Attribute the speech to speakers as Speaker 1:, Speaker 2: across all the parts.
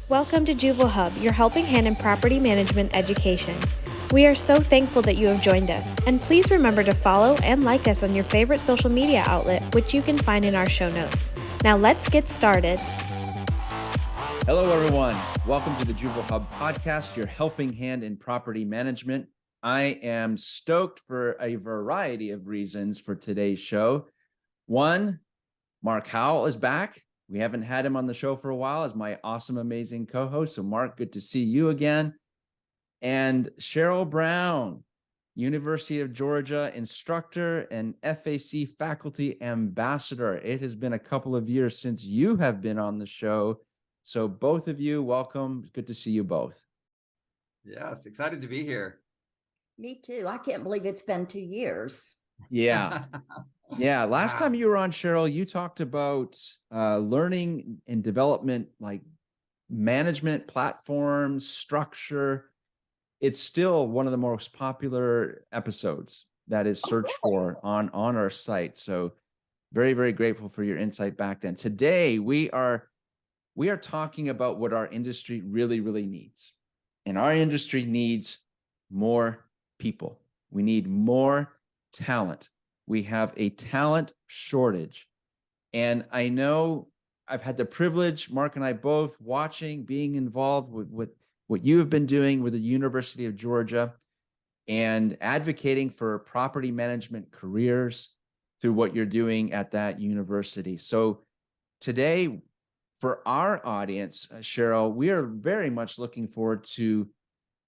Speaker 1: Welcome to Juval Hub, your helping hand in property management education. We are so thankful that you have joined us, and please remember to follow and like us on your favorite social media outlet, which you can find in our show notes. Now let's get started.
Speaker 2: Hello, everyone. Welcome to the Juval Hub podcast, your helping hand in property management. I am stoked for a variety of reasons for today's show. One, Mark Howell is back. We haven't had him on the show for a while as my awesome, amazing co-host. So Mark, good to see you again. And Sherle Brown, University of Georgia instructor and FAC faculty ambassador. It has been a couple of years since you have been on the show. So both of you, welcome. Good to see you both.
Speaker 3: Yes, excited to be here.
Speaker 4: Me too. I can't believe it's been 2 years.
Speaker 2: Yeah. Yeah. Last
Speaker 3: Wow.
Speaker 2: time you were on, Sherle, you talked about learning and development, like management platforms, structure. It's still one of the most popular episodes that is searched for on our site. So very, very grateful for your insight back then. Today, we are talking about what our industry really, really needs. And our industry needs more people. We need more talent. We have a talent shortage. And I know I've had the privilege, Mark and I both, being involved with what you have been doing with the University of Georgia and advocating for property management careers through what you're doing at that university. So today, for our audience, Sherle, we are very much looking forward to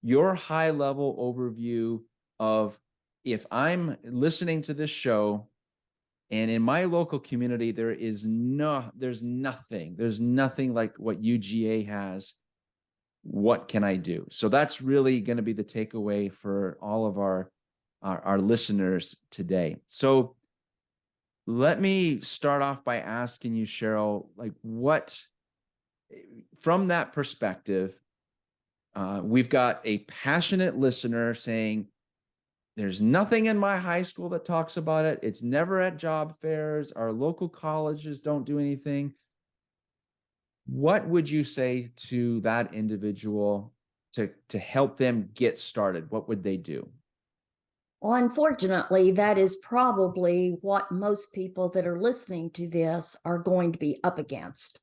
Speaker 2: your high-level overview of, if I'm listening to this show and in my local community, there's nothing like what UGA has, what can I do? So that's really going to be the takeaway for all of our listeners today. So let me start off by asking you, Sherle, like what, from that perspective, we've got a passionate listener saying, there's nothing in my high school that talks about it. It's never at job fairs. Our local colleges don't do anything. What would you say to that individual to help them get started? What would they do?
Speaker 4: Well, unfortunately, that is probably what most people that are listening to this are going to be up against.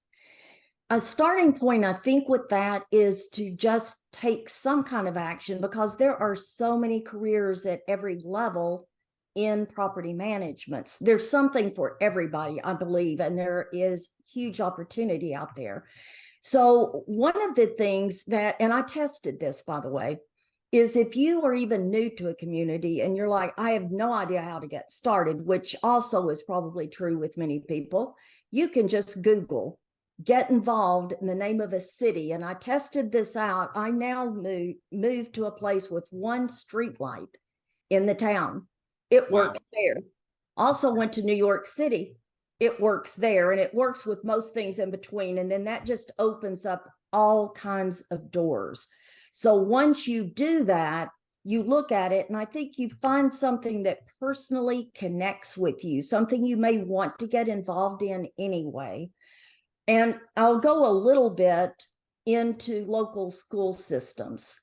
Speaker 4: A starting point, I think, with that is to just take some kind of action, because there are so many careers at every level in property management. There's something for everybody, I believe, and there is huge opportunity out there. So one of the things that, and I tested this, by the way, is if you are even new to a community and you're like, I have no idea how to get started, which also is probably true with many people, you can just Google get involved in the name of a city. And I tested this out. I now moved to a place with one street light in the town. It works there. Also went to New York City. It works there, and it works with most things in between. And then that just opens up all kinds of doors. So once you do that, you look at it, and I think you find something that personally connects with you, something you may want to get involved in anyway. And I'll go a little bit into local school systems.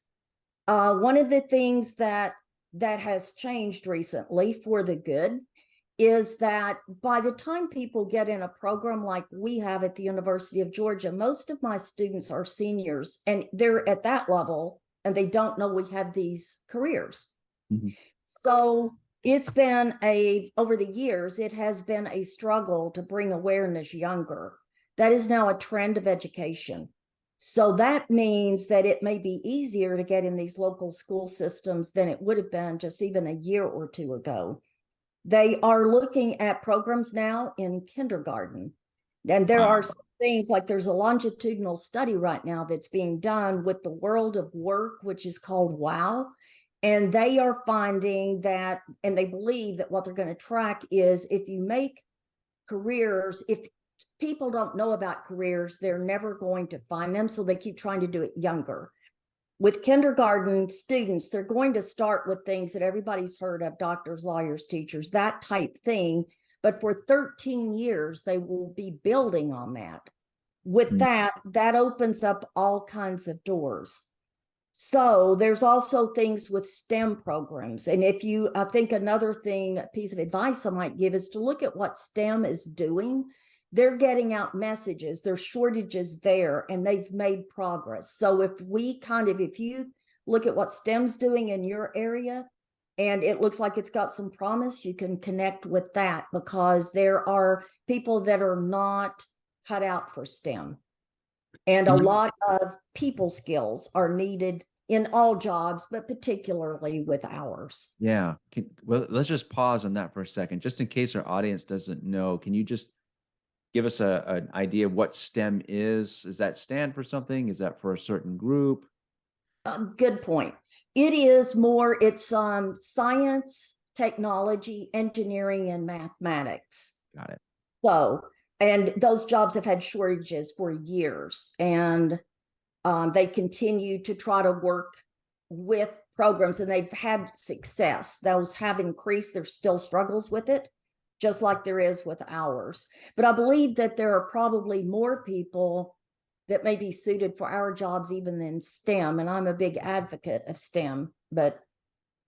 Speaker 4: One of the things that has changed recently for the good is that by the time people get in a program like we have at the University of Georgia, most of my students are seniors, and they're at that level, and they don't know we have these careers. Mm-hmm. So it's been over the years, it has been a struggle to bring awareness younger. That is now a trend of education. So that means that it may be easier to get in these local school systems than it would have been just even a year or two ago. They are looking at programs now in kindergarten. And there are some things like there's a longitudinal study right now that's being done with the World of Work, which is called WOW. And they are finding that, and they believe that what they're going to track is if you make careers, if people don't know about careers, they're never going to find them. So they keep trying to do it younger. With kindergarten students, they're going to start with things that everybody's heard of: doctors, lawyers, teachers, that type thing. But for 13 years, they will be building on that. With
Speaker 2: Mm.
Speaker 4: that opens up all kinds of doors. So there's also things with STEM programs. And I think another piece of advice I might give is to look at what STEM is doing. They're getting out messages, there's shortages there, and they've made progress. So if you look at what STEM's doing in your area, and it looks like it's got some promise, you can connect with that, because there are people that are not cut out for STEM. And a lot of people skills are needed in all jobs, but particularly with ours.
Speaker 2: Yeah. Well, let's just pause on that for a second, just in case our audience doesn't know. Can you just give us an idea of what STEM is? Does that stand for something? Is that for a certain group?
Speaker 4: Good point. It's science, technology, engineering, and mathematics.
Speaker 2: Got it.
Speaker 4: So, and those jobs have had shortages for years, and they continue to try to work with programs, and they've had success. Those have increased. There's still struggles with it, just like there is with ours. But I believe that there are probably more people that may be suited for our jobs even than STEM. And I'm a big advocate of STEM, but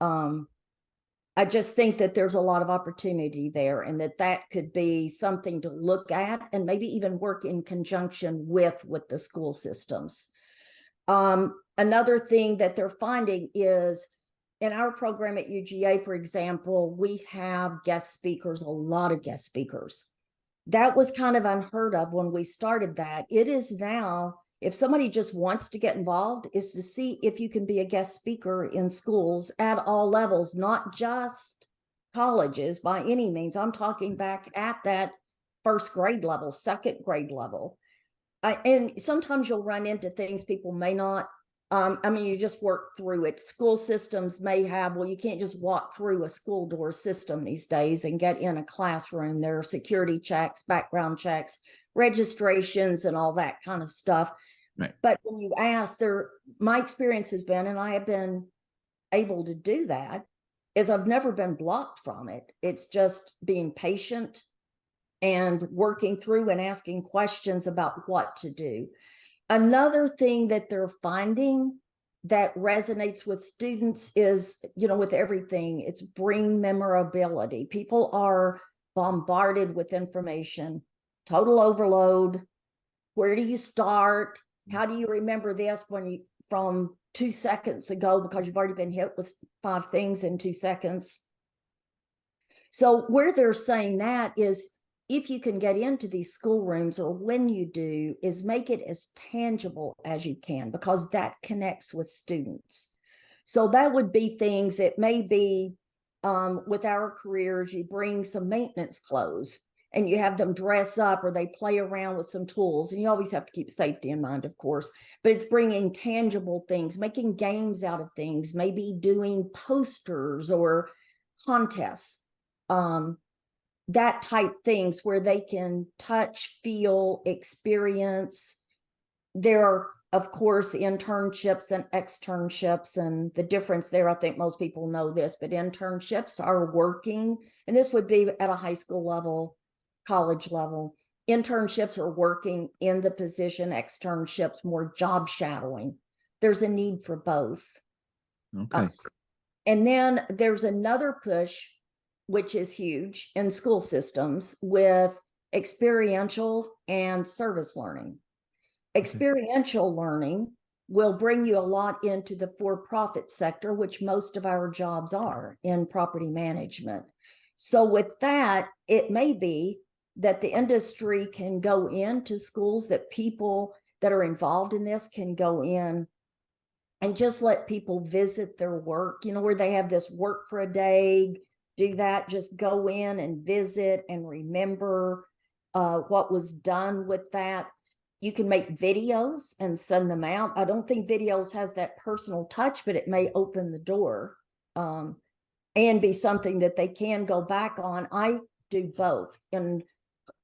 Speaker 4: I just think that there's a lot of opportunity there, and that could be something to look at and maybe even work in conjunction with the school systems. Another thing that they're finding is in our program at UGA, for example, we have guest speakers, a lot of guest speakers. That was kind of unheard of when we started that. It is now, if somebody just wants to get involved, is to see if you can be a guest speaker in schools at all levels, not just colleges by any means. I'm talking back at that first grade level, second grade level. And sometimes you'll run into things people may not, you just work through it. School systems may have, well, you can't just walk through a school door system these days and get in a classroom. There are security checks, background checks, registrations, and all that kind of stuff.
Speaker 2: Right.
Speaker 4: But when you ask, my experience has been, and I have been able to do that, is I've never been blocked from it. It's just being patient and working through and asking questions about what to do. Another thing that they're finding that resonates with students is, with everything, it's brain memorability. People are bombarded with information, total overload. Where do you start? How do you remember this from 2 seconds ago, because you've already been hit with 5 things in 2 seconds? So where they're saying that is, if you can get into these schoolrooms, or when you do, is make it as tangible as you can, because that connects with students. So that would be things, it may be with our careers, you bring some maintenance clothes and you have them dress up, or they play around with some tools, and you always have to keep safety in mind, of course, but it's bringing tangible things, making games out of things, maybe doing posters or contests, that type things where they can touch, feel, experience. There are, of course, internships and externships, and the difference there, I think most people know this, but internships are working, and this would be at a high school level, college level. Internships are working in the position, externships more job shadowing. There's a need for both.
Speaker 2: Okay.
Speaker 4: And then there's another push, which is huge in school systems, with experiential and service learning. Experiential learning will bring you a lot into the for-profit sector, which most of our jobs are in property management. So with that, it may be that the industry can go into schools, that people that are involved in this can go in and just let people visit their work, where they have this work for a day, do that, just go in and visit and remember what was done with that. You can make videos and send them out. I don't think videos has that personal touch, but it may open the door and be something that they can go back on. I do both. In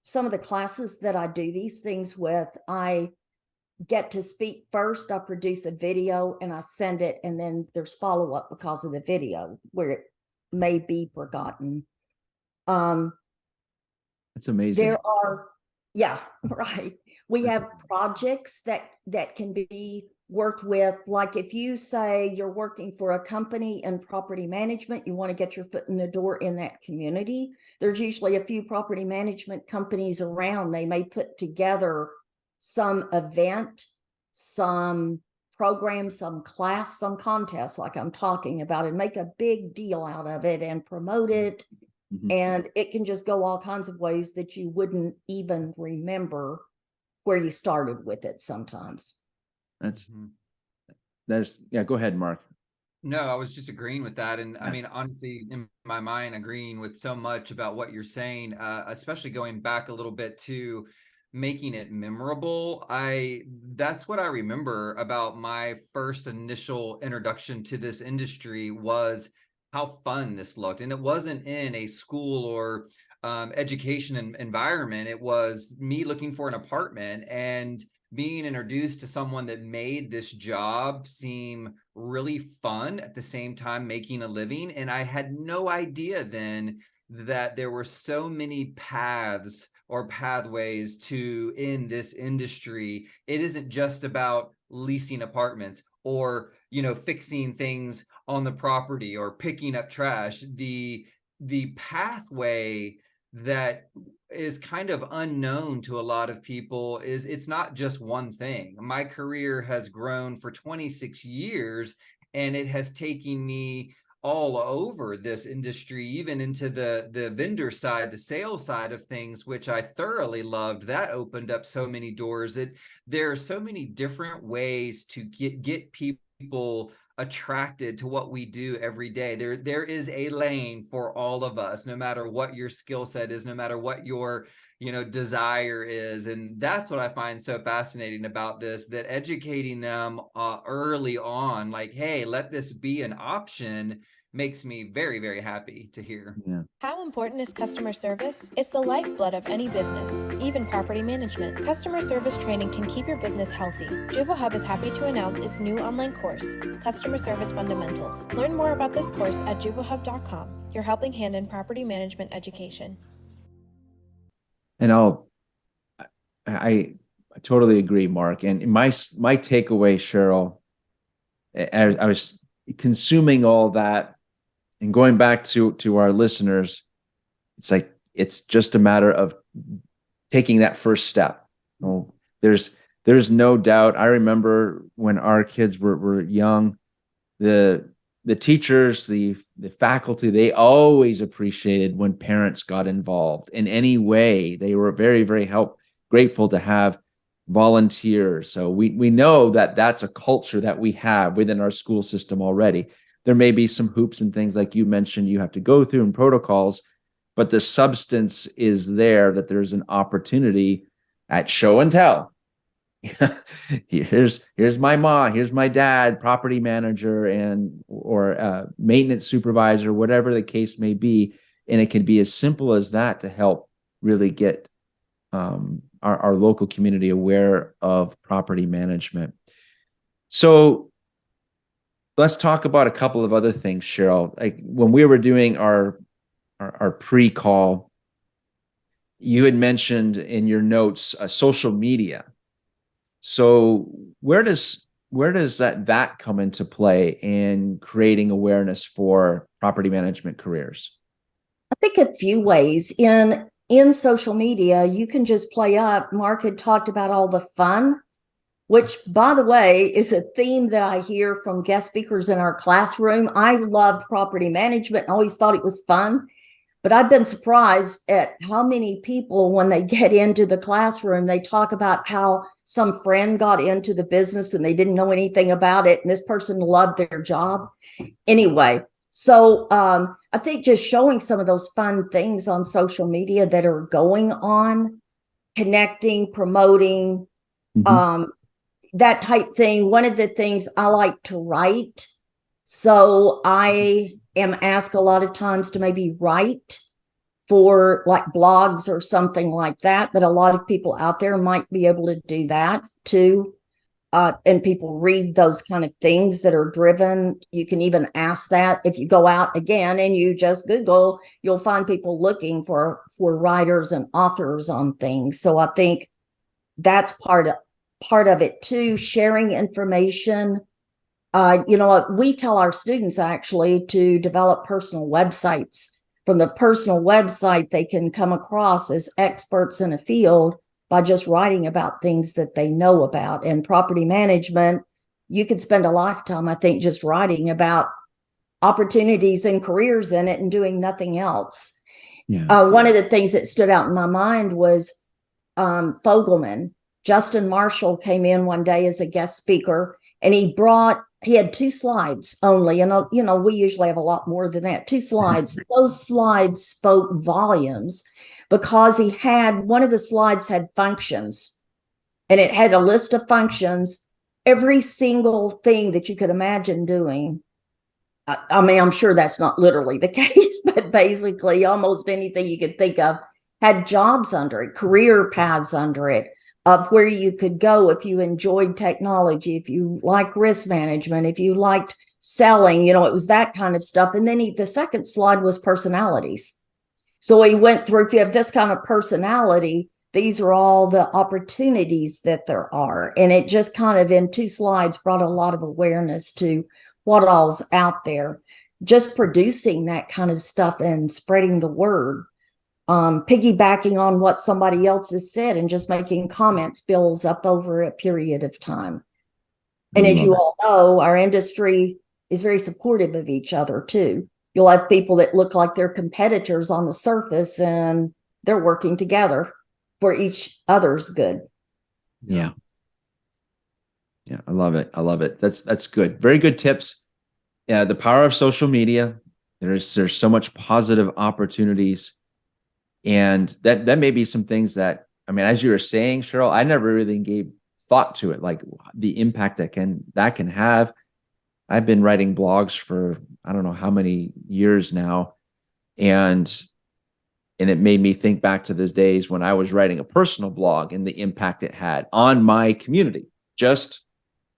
Speaker 4: some of the classes that I do these things with, I get to speak first. I produce a video and I send it, and then there's follow-up because of the video where it may be forgotten.
Speaker 2: That's amazing.
Speaker 4: There are Yeah, right. We
Speaker 2: That's-
Speaker 4: have projects that can be worked with. Like if you say you're working for a company in property management, you want to get your foot in the door in that community. There's usually a few property management companies around. They may put together some event, some program, some class, some contest, like I'm talking about, and make a big deal out of it and promote it.
Speaker 2: Mhm.
Speaker 4: And it can just go all kinds of ways that you wouldn't even remember where you started with it sometimes.
Speaker 3: Mhm.
Speaker 2: That's yeah. Go ahead, Mark.
Speaker 3: No, I was just agreeing with that. And I
Speaker 2: Yeah.
Speaker 3: mean, honestly, in my mind, agreeing with so much about what you're saying, especially going back a little bit to making it memorable. That's what I remember about my first initial introduction to this industry was how fun this looked. And it wasn't in a school or education environment. It was me looking for an apartment and being introduced to someone that made this job seem really fun at the same time making a living. And I had no idea then that there were so many paths or pathways to in this industry. It isn't just about leasing apartments or, fixing things on the property or picking up trash. The pathway that is kind of unknown to a lot of people is it's not just one thing. My career has grown for 26 years and it has taken me all over this industry, even into the vendor side, the sales side of things, which I thoroughly loved. That opened up so many doors. There are so many different ways to get people attracted to what we do every day. There is a lane for all of us, no matter what your skill set is, no matter what your desire is. And that's what I find so fascinating about this, that educating them early on, like, hey, let this be an option, makes me very, very happy to hear.
Speaker 2: Yeah.
Speaker 1: How important is customer service? It's the lifeblood of any business, even property management. Customer service training can keep your business healthy. Juvo Hub is happy to announce its new online course, Customer Service Fundamentals. Learn more about this course at juvohub.com, your helping hand in property management education.
Speaker 2: And I totally agree, Mark. And my takeaway, Cheryl, as I was consuming all that and going back to our listeners, it's like it's just a matter of taking that first step. Oh, there's no doubt. I remember when our kids were young, the teachers, the faculty, they always appreciated when parents got involved in any way. They were very, very grateful to have volunteers. So we know that that's a culture that we have within our school system already. There may be some hoops and things like you mentioned you have to go through and protocols, but the substance is there, that there's an opportunity at show and tell. here's my mom, here's my dad, property manager or maintenance supervisor, whatever the case may be. And it can be as simple as that to help really get our local community aware of property management. So let's talk about a couple of other things, Cheryl. Like when we were doing our pre-call, you had mentioned in your notes social media. So where does that come into play in creating awareness for property management careers?
Speaker 4: I think a few ways. In social media, you can just play up. Mark had talked about all the fun, which, by the way, is a theme that I hear from guest speakers in our classroom. I loved property management and always thought it was fun. But I've been surprised at how many people, when they get into the classroom, they talk about how some friend got into the business and they didn't know anything about it, and this person loved their job. Anyway, so I think just showing some of those fun things on social media that are going on, connecting, promoting, that type thing. One of the things I like to write. So I am asked a lot of times to maybe write for like blogs or something like that, but a lot of people out there might be able to do that too. and people read those kind of things that are driven. You can even ask that if you go out again and you just Google, you'll find people looking for writers and authors on things. So I think that's part of it too, sharing information. We tell our students actually to develop personal websites. From the personal website, they can come across as experts in a field by just writing about things that they know about. And property management, you could spend a lifetime, I think, just writing about opportunities and careers in it and doing nothing else.
Speaker 2: Yeah.
Speaker 4: One of the things that stood out in my mind was Fogelman. Justin Marshall came in one day as a guest speaker, and he had 2 slides only. And, we usually have a lot more than that, 2 slides. Those slides spoke volumes because one of the slides had functions, and it had a list of functions, every single thing that you could imagine doing. I mean, I'm sure that's not literally the case, but basically almost anything you could think of had jobs under it, career paths under it, of where you could go if you enjoyed technology, if you like risk management, if you liked selling, it was that kind of stuff. And then the second slide was personalities. So he went through, if you have this kind of personality, these are all the opportunities that there are. And it just kind of in 2 slides brought a lot of awareness to what all's out there. Just producing that kind of stuff and spreading the word, piggybacking on what somebody else has said and just making comments builds up over a period of time. And as you all know, our industry is very supportive of each other too. You'll have people that look like they're competitors on the surface, and they're working together for each other's good.
Speaker 2: Yeah. Yeah. I love it. I love it. That's good. Very good tips. Yeah. The power of social media. There's so much positive opportunities. And that may be some things that, I mean, as you were saying, Sherle, I never really gave thought to it, like the impact that can have. I've been writing blogs for, I don't know how many years now. And it made me think back to those days when I was writing a personal blog and the impact it had on my community, just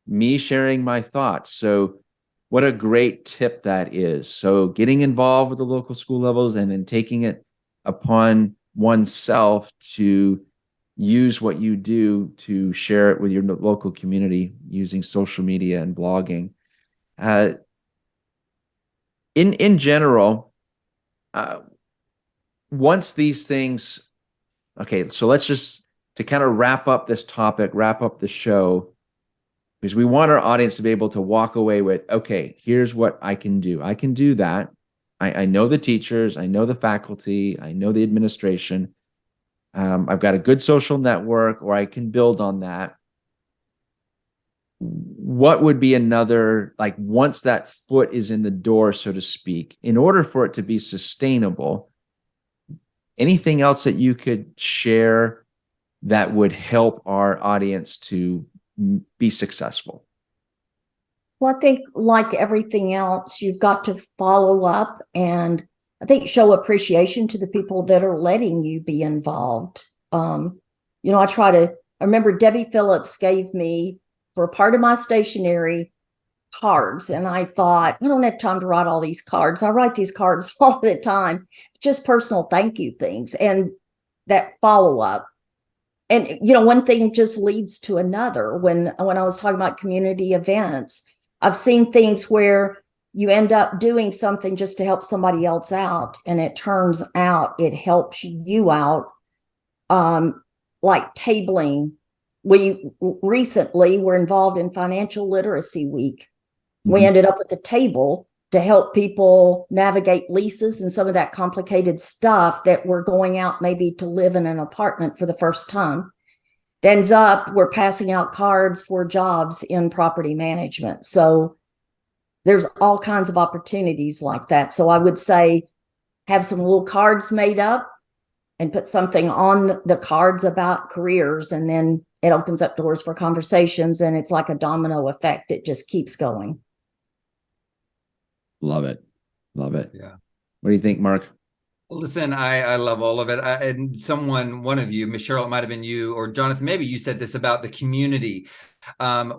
Speaker 2: me sharing my thoughts. So what a great tip that is. So getting involved with the local school levels and then taking it upon oneself to use what you do to share it with your local community using social media and blogging. In general, once these things, okay, so let's just, to kind of wrap up this topic, wrap up the show, because we want our audience to be able to walk away with, okay, here's what I can do. I can do that. I know the teachers, I know the faculty, I know the administration. I've got a good social network, or I can build on that. What would be another, like once that foot is in the door, so to speak, in order for it to be sustainable, anything else that you could share that would help our audience to be successful?
Speaker 4: Well, I think like everything else, you've got to follow up and I think show appreciation to the people that are letting you be involved. I remember Debbie Phillips gave me, for a part of my stationery, cards. And I thought, I don't have time to write all these cards. I write these cards all the time, just personal thank you things and that follow up. And, one thing just leads to another. When I was talking about community events, I've seen things where you end up doing something just to help somebody else out. And it turns out it helps you out. Like tabling. We recently were involved in Financial Literacy Week. We ended up with a table to help people navigate leases and some of that complicated stuff that we're going out maybe to live in an apartment for the first time. It ends up we're passing out cards for jobs in property management. So there's all kinds of opportunities like that. So I would say have some little cards made up and put something on the cards about careers, and then it opens up doors for conversations, and it's like a domino effect. It just keeps going.
Speaker 2: Love it. Love it.
Speaker 3: Yeah.
Speaker 2: What do you think, Mark?
Speaker 3: Listen, I love all of it. And one of you, Miss Sherle, it might have been you or Jonathan, maybe you said this about the community.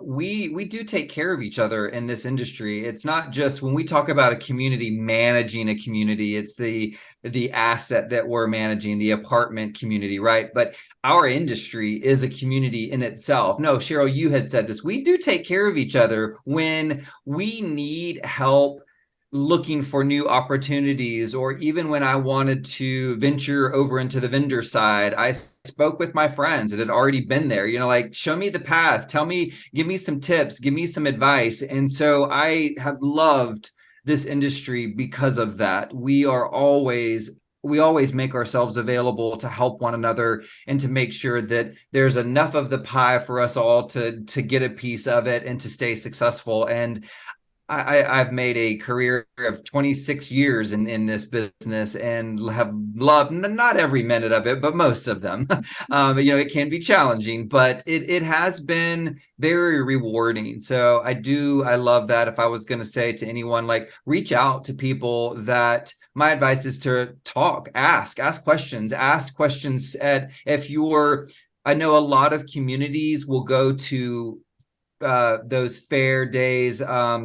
Speaker 3: we do take care of each other in this industry. It's not just when we talk about a community managing a community, it's the asset that we're managing, the apartment community, right? But our industry is a community in itself. No, Sherle, you had said this. We do take care of each other when we need help looking for new opportunities, or even when I wanted to venture over into the vendor side, I spoke with my friends that had already been there, like, show me the path, tell me, give me some tips, give me some advice. And so I have loved this industry because of that. We always make ourselves available to help one another and to make sure that there's enough of the pie for us all to get a piece of it and to stay successful. And I've made a career of 26 years in this business and have loved not every minute of it, but most of them. It can be challenging, but it has been very rewarding. So I love that. If I was going to say to anyone, like, reach out to people, that my advice is to talk, ask questions I know a lot of communities will go to those fair days. I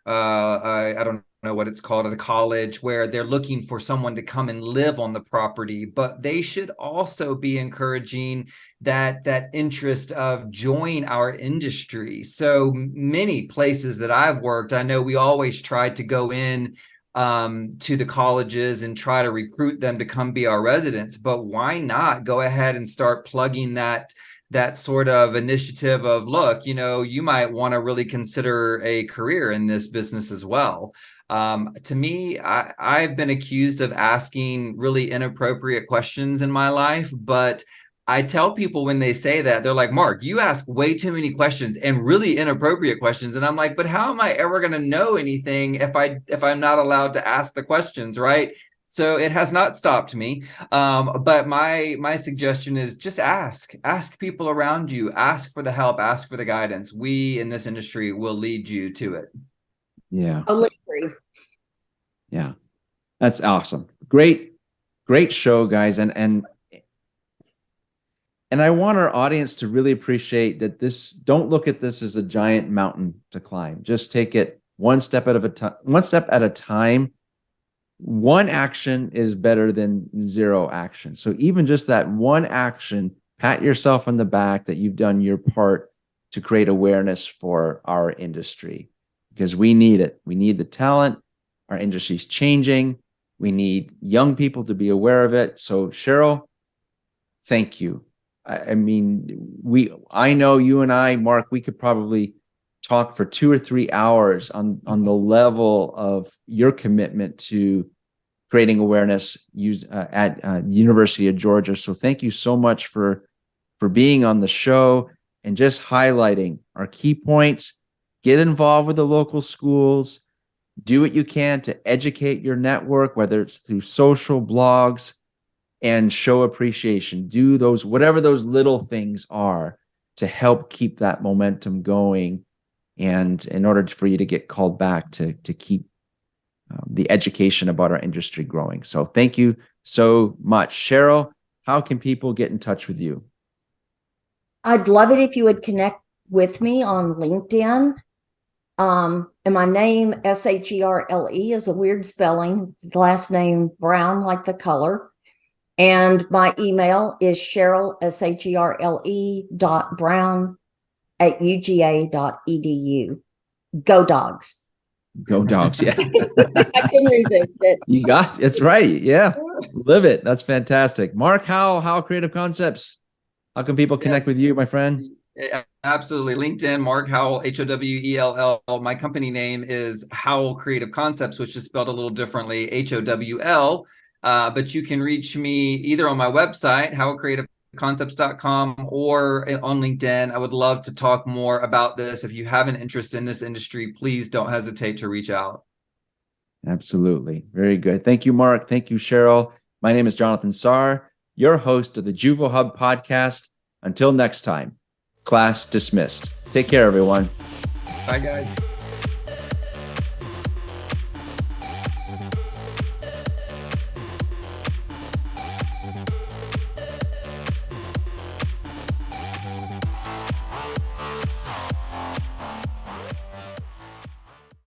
Speaker 3: don't know what it's called, at a college, where they're looking for someone to come and live on the property, but they should also be encouraging that interest of join our industry. So many places that I've worked, I know we always tried to go in to the colleges and try to recruit them to come be our residents, but why not go ahead and start plugging that sort of initiative of, look, you might want to really consider a career in this business as well. To me, I've been accused of asking really inappropriate questions in my life, but I tell people when they say that, they're like, Mark, you ask way too many questions and really inappropriate questions. And I'm like, but how am I ever going to know anything if I'm not allowed to ask the questions, right? So it has not stopped me. But my suggestion is just ask people around you, ask for the help, ask for the guidance. We in this industry will lead you to it.
Speaker 2: Yeah.
Speaker 4: Totally agree.
Speaker 2: Yeah. That's awesome. Great show, guys. And I want our audience to really appreciate that don't look at this as a giant mountain to climb. Just take it one step at a time. One action is better than zero action. So even just that one action, pat yourself on the back that you've done your part to create awareness for our industry, because we need it. We need the talent. Our industry's changing. We need young people to be aware of it. So Sherle, thank you. I know you and I, Mark, we could probably talk for 2 or 3 hours on the level of your commitment to creating awareness at University of Georgia. So thank you so much for being on the show and just highlighting our key points. Get involved with the local schools. Do what you can to educate your network, whether it's through social blogs, and show appreciation. Do whatever those little things are to help keep that momentum going, and in order for you to get called back to keep the education about our industry growing. So thank you so much. Sherle, how can people get in touch with you?
Speaker 4: I'd love it if you would connect with me on LinkedIn. And my name, Sherle, is a weird spelling. The last name Brown, like the color. And my email is Sherle, Sherle.brown@uga.edu. Go Dogs.
Speaker 2: Go Dogs. Yeah.
Speaker 4: I couldn't resist it.
Speaker 2: You got it's right. Yeah. Live it. That's fantastic. Mark Howell, Howell Creative Concepts. How can people connect with you, my friend?
Speaker 3: Absolutely. LinkedIn, Mark Howell, Howell. My company name is Howell Creative Concepts, which is spelled a little differently, HOWL. But you can reach me either on my website, howellcreativeconcepts.com, or on LinkedIn. I would love to talk more about this. If you have an interest in this industry, please don't hesitate to reach out. Absolutely. Very good. Thank you, Mark. Thank you, Sherle. My name is Jonathan Saar, your host of the Juvo Hub podcast. Until next time, class dismissed. Take care, everyone. Bye, guys.